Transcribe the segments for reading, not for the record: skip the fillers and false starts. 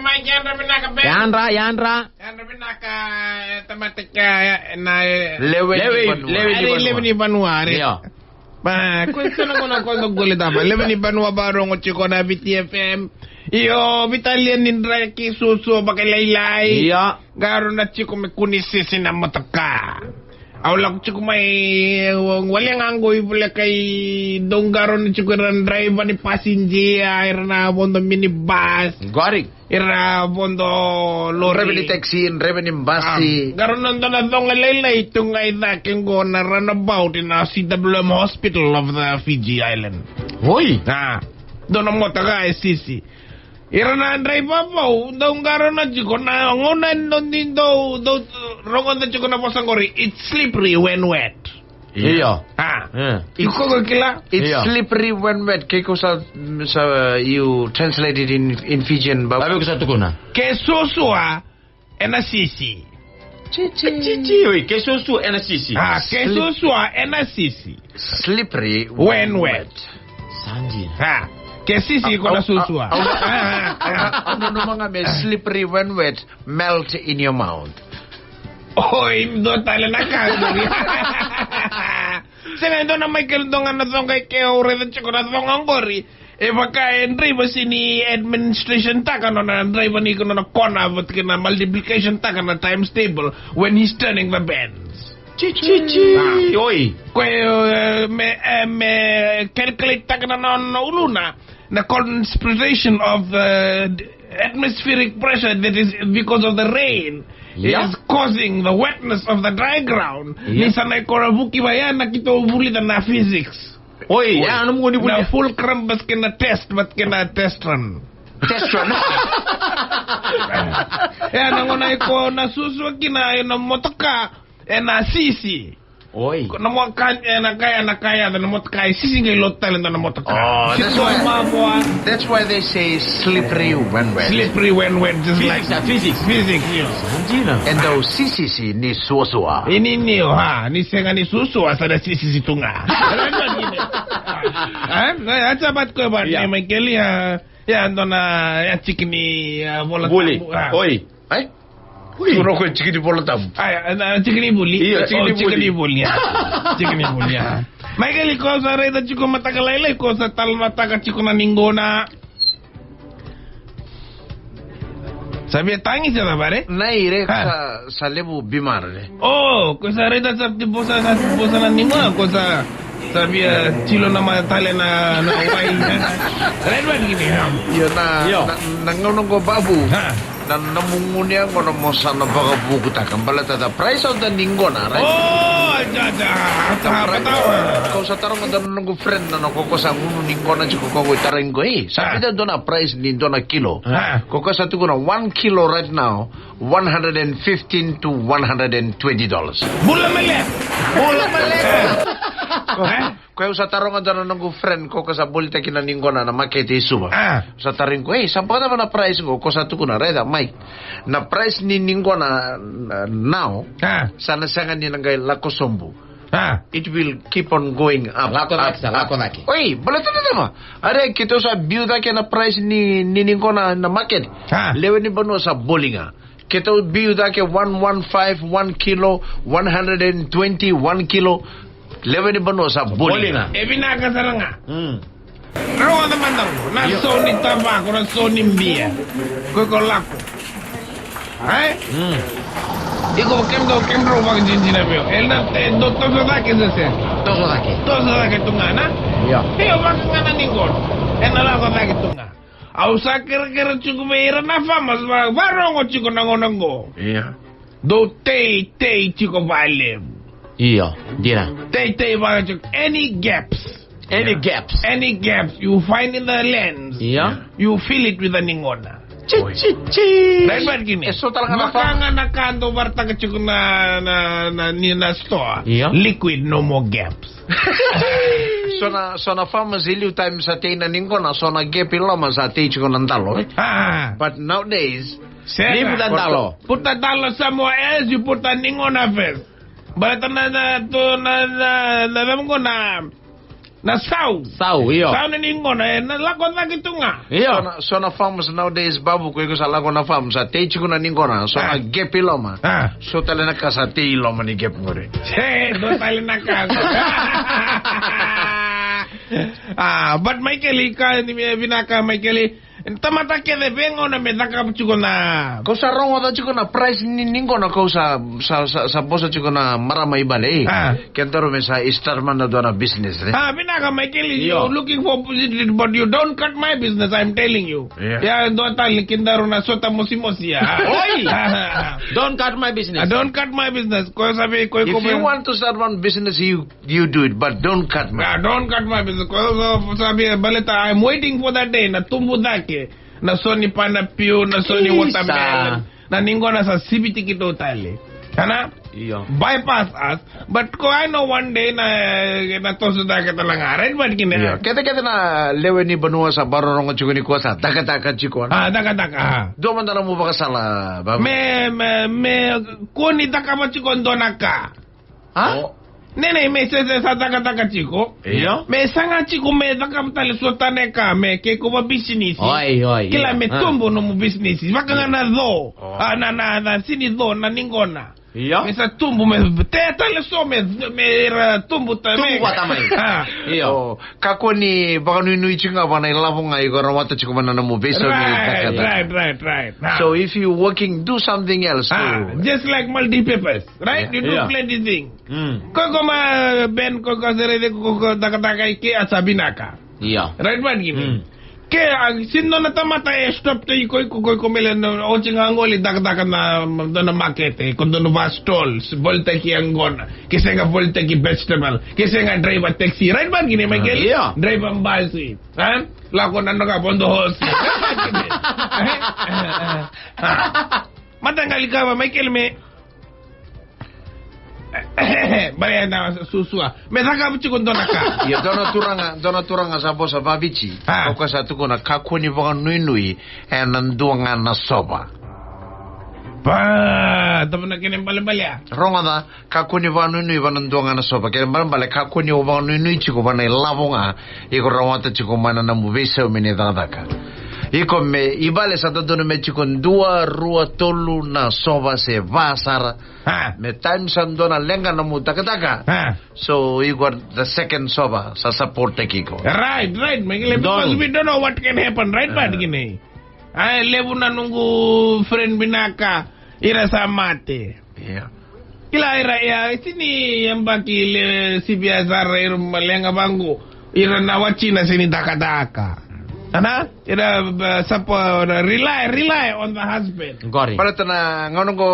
Mike Yandra Binaka Ben. Yandra. Yandra Binaka tematika na Lewi Banua. Iya. Ba, question ako na ko gulit apa. Lewi Banua barong ko chiko na BTFM. Iyo Vitalian nindra ki susu bakalaylay. Iya. Garo na chiko me kunisisi na mataka. Awala ko chiko may walang anggoy pula kay donggaro na chiko ran driver ni passenger na bondo minibus. Gorik. Ira bondo lori. Revenue taxi, revenue basi. Garo nando na dong laylay itong ay daking go na runabout in a CWM hospital of the Fiji Island. Hoy. Doon ang motaka sisi. Ira na driver po, daw garo na chiko na ngunan nun din daw rongon na chiko na posangori, it's slippery when wet. Iya. Iko ko kila? It's slippery when wet. Kiko sa you translated in Fijian. Babi ko sa tukuna. Ke susua ena sisi. Chichi. Oi, ke susu ena sisi. Ke susua ena sisi. Slippery when wet. Sanji. Ke sisi ko na susua. Ano mga may slippery when wet, melt in your mouth. Oy, do tala na ka. Sina do na may kalungan na tong kay Keo red chiko na tong angori. E baka driver sini administration taka no na driver ni kuno na kona but kina multiplication taka na times table when he's turning the bends. Chichi. Oi. Me calculate taka na uluna. The concentration of atmospheric pressure that is because of the rain is causing the wetness of the dry ground. Ni sanay ko buki bayan nakita ubulit na physics. Oi, ano mo ni na fulcrum bas kina test run. Test run. Nangunay ko nasuswag kina na motoka na sisi. Oi. Nakaya na motoka sisi ngay lotal na motoka. That's why they say slippery when wet. Slippery when wet, just physics, like physics. And those sisi ni suasua. Ini ni senga ni susua sa sisi tunga. Acha bat ko ba ni may keli ando na chikini bola. Bully. Oi. Ay? Suro ko chikini bola tam. Chikini bully. Iyo, chikini bully. Chikini bully. May keli ko sa reda chiko matakalalay ko sa talmata ka chiko na ningona. Sabi tangi siya pare? Naire sa lebu bimar le. Oh, ko sa reda sa tibosa na ningona ko sa sabi chilo na matale na away. Red one gini. Yo nangonong ko babu. Dan namungunya ko na mo sa napakabuko takang balata the price of the ningona, right? Oh, Kau sa tarong dan nung friend na ko sa uno ningona chiko ko taring ko sabi da do na price ni do na kilo. Ko sa tuko na 1 kilo right now $115 to $120. Bula mali. Kaya sa tarong dan nung friend ko sa bulta kinaningona na makete suba. Sa taring ko sampa na na price ko sa tuko na reda Mike. Na price ni ningona now sana sangan ni nangay lakosombo. It will keep on going up. Lako laki. Oy, balata na naman. Are, kito sa biuda kaya na price ni ningona na market. Lewe ni bano sa bolinga. Kito biuda kaya 115, 1 kilo, 120, 1 kilo. Lewe ni bano sa bolinga. Binaka sa nga. Rawa naman daw. Na Sony tabako, na Sony mbia. Ko lako. Ay? Iko kemdo wag jinjina beo. Elna to da ke se. To da ke tunga na? Ya. Iyo wag nga ningon. Enala ko da ke tunga. Au sakir chuku meira na famas ba barongo chuku nangonongo. Iya. Do te chuku vale. Iya, dira. Te ba chuku any gaps. Any gaps you find in the lens. Yeah. You fill it with a ningona. Chichi. Right gini. Eso talaga Makanga nakando barta ka chuko na store. Yeah. Liquid, no more gaps. So na farmers iliu time sa te na ningona so na gepi lama sa te chuko ng talo. But nowadays leave the talo. Put the talo somewhere else. You put the ningona first. But na Na sau. Sau, iyo. Sau na ningona, na lakon na gitu nga. Iyo. So na farms nowadays babu ko sa lago na farm sa teach ko na ningona so na gap iloma. So tala na ka sa te iloma ni gap ngore. Do tala na ka. But Michael ka ni binaka Michael. Tamata ke de vengo na me daka chuko na. Ko sa rongo da chuko na price ni ningona ko sa bosa chuko na marama ibale. Kentaro me sa starman na dona business. Binaka Michael, you looking for opportunity, but you don't cut my business. I'm telling you. Yeah, don't tell kindaro na sota mosi ya. Oi! Don't cut my business. Don't cut my business. Ko sabi ko if you want to start one business, you do it, but don't cut my. Don't cut my business. Ko sabi baleta, I'm waiting for that day na tumbu dake. Na Sony Panapio, na Sony Watermelon, na ningona sa CBT kito tali. Kana? Bypass us. But ko I know one day na toso da kita lang red but kini. Kete na lewe ni banua sa barorong chuko ni ko sa taka chiko. Taka. Do man mo ba kasala? Me ko ni taka ma chiko ndonaka. Nene me se sa taka chiko. Me sanga chiko me taka mtale sotane ka me ke ko ba business. Oi. Kila me tumbo no mu business. Waka na do. Na sini do na ningona. Me sa tumbo me teta le so me tumbo ta me. Tumbo ta mai. Kako ni baka nui chinga bana ilabong ai ko rawata chiko bana mo beso ni taka. Right. So if you working, do something else too. Just like multi-purpose, right? You do plenty thing. Koko ma ben koko sere de koko taka ke asabinaka. Right man gini. Ke sino na tamata stop to ko mele no oching angoli taka na market kundo no va stalls volte ki angona kisenga volte ki vegetable kisenga driver taxi right man gini Michael driver balsi lako nando ka bondo host matangali ka Michael me Baya na susua. Me saka buci ko donaka. Ya dona turanga sa bosa babici. Ko sa tu ko na kakuni baka nui nanduanga na soba. Tapi nak kena balik. Ronga da kakuni baka nui nanduanga na soba. Kena balik kakuni baka nui chiko bana lavonga. Iko rawata chiko mana na mubesa mene dadaka. Iko me ibale sa dono me chiko dua rua tolu na soba se vasara. Me time sandona lenga na mu taka. So you got the second soba sa support kiko. Right. Because we don't know what can happen, right? Gini. Ay lebu na nunggu friend binaka ira sa mate. Kila ira ya sini yang baki si biasa ira malenga bangu ira na wachina sini taka. Ana ira sapa rely on the husband. Gori. Para tana ngono ko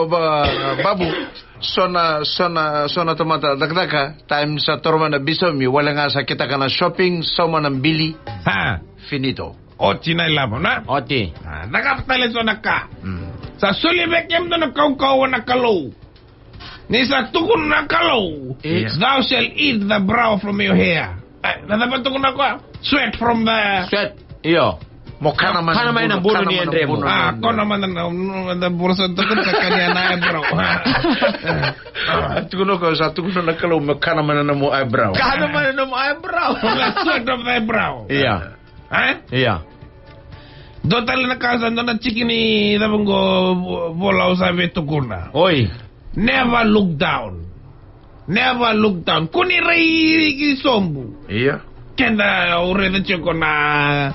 babu sona tomata dakdaka time sa torma na bisomi wala nga sa kita kana shopping soma ng bili. Finito. Oti na ilabo na. Oti. Nakapatale so naka. Sa sulibek yam do nakaukaw na kalaw. Ni sa tukun na kalaw. Thou shall eat the brow from your hair. Nadapat tukun ako. Sweat from the... Sweat, iyo. Kana man ang bulo ni Andremo. Ako naman na bursa tukun sa kanya na eyebrow. Tukuno ko sa tukuno na kalaw kana man na mo eyebrow. Kana man na mo eyebrow. From the sweat of the eyebrow. Iya. Iya. Dotal na kasan na chikini dabang go bola usabe tukuna. Oi. Never look down. Kuni rai sombu. Iya. Kenda ureda chiko na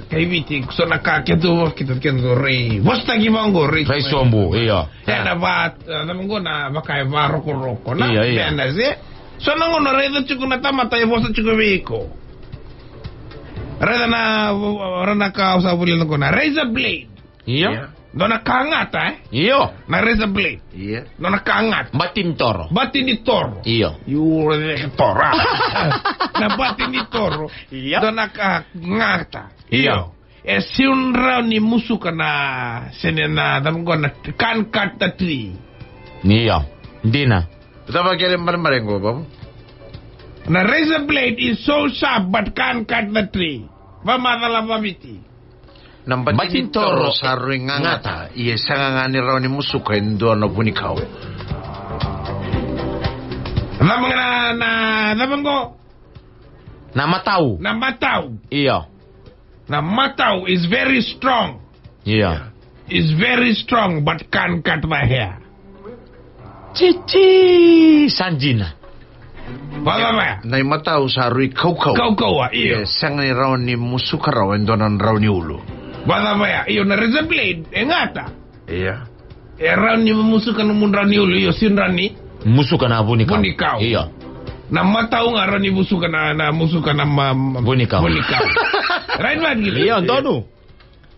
kaibiti so nakaketu kendo rei wasta gimango rei sombu iya na bat namungo na bakai roko na iya na ze so nangono reda chiko na tamata wasta chiko biko reda ka usabuli ko na razor blade iya dona kangat iyo na razor blade iya dona kangat batin toro iyo you toro na batin ni toro iya dona kangata iyo si un round ni musu kana senena damgo na can cut the tree iya dina tama kele marengo babu na razor blade is so sharp but can't cut the tree vamadala vamiti Batin toro sa ringangata iya sangangani raw ni musuka ndo na bunikao Namango. Namatau. Iyo. Namatau is very strong. Iyo. Is very strong but can't cut my hair. Chichi. Sanjina. Baba. Naimatau sa rui kaukau. Iyo. Sang ni raw ni musuka raw endonan raw ni ulo. Baba. Iyo na razor blade. Engata. Iya. Raw ni musuka namun raw ni ulo. Iyo sinrani. Musuka na bunikau. Iyo. Na matau nga raw ni musuka na musuka na bunikau. Right man gila. Iyo Antonu.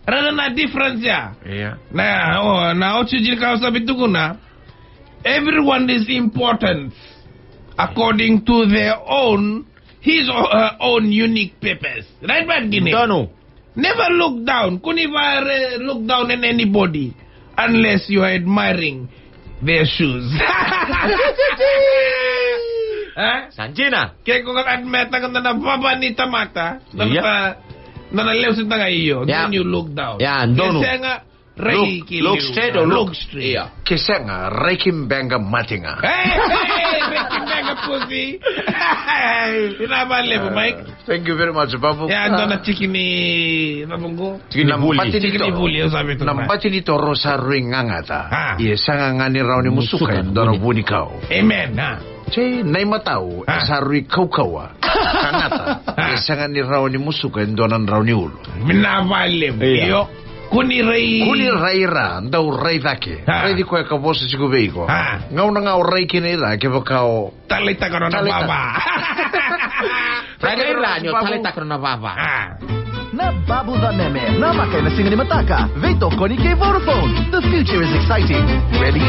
Rada na difference ya. Iya. Na ocho jil kau sabi tu kuna. Everyone is important according to their own, his or her own unique purpose. Right man gini. Antonu. Never look down. Kung never look down on anybody unless you are admiring their shoes. Sanjina. Kaya kung admit na kanta na baba ni tamata, nanalew sa tanga iyo, then you look down. Antonu. Kasi nga, look straight or look straight. Kasi nga, Reikim Benga Matinga. Hey, Reikim Benga pussy. Pinabali mo, Mike. Thank you very much, Babu. Ando na chicken ni Nabunggo. Chicken ni Bully. Nambati nito Rosa Ringangata. Isa nga ni raw ni Musuka, Dora Bunikao. Amen, Che, naimatau, sa rui kaukawa. Kangata. Isa nga ni raw ni Musuka, Donan raw ni ulo. Minabali mo. Iyo. Kuni raira ndau rai dake rai di koe ka bosa siku veiko ngau na ngau rai kine ra ke bakao talita ka na baba talita ka na baba na babu da meme na makai na singa ni mataka veito koni ke Vodafone. The future is exciting. Ready?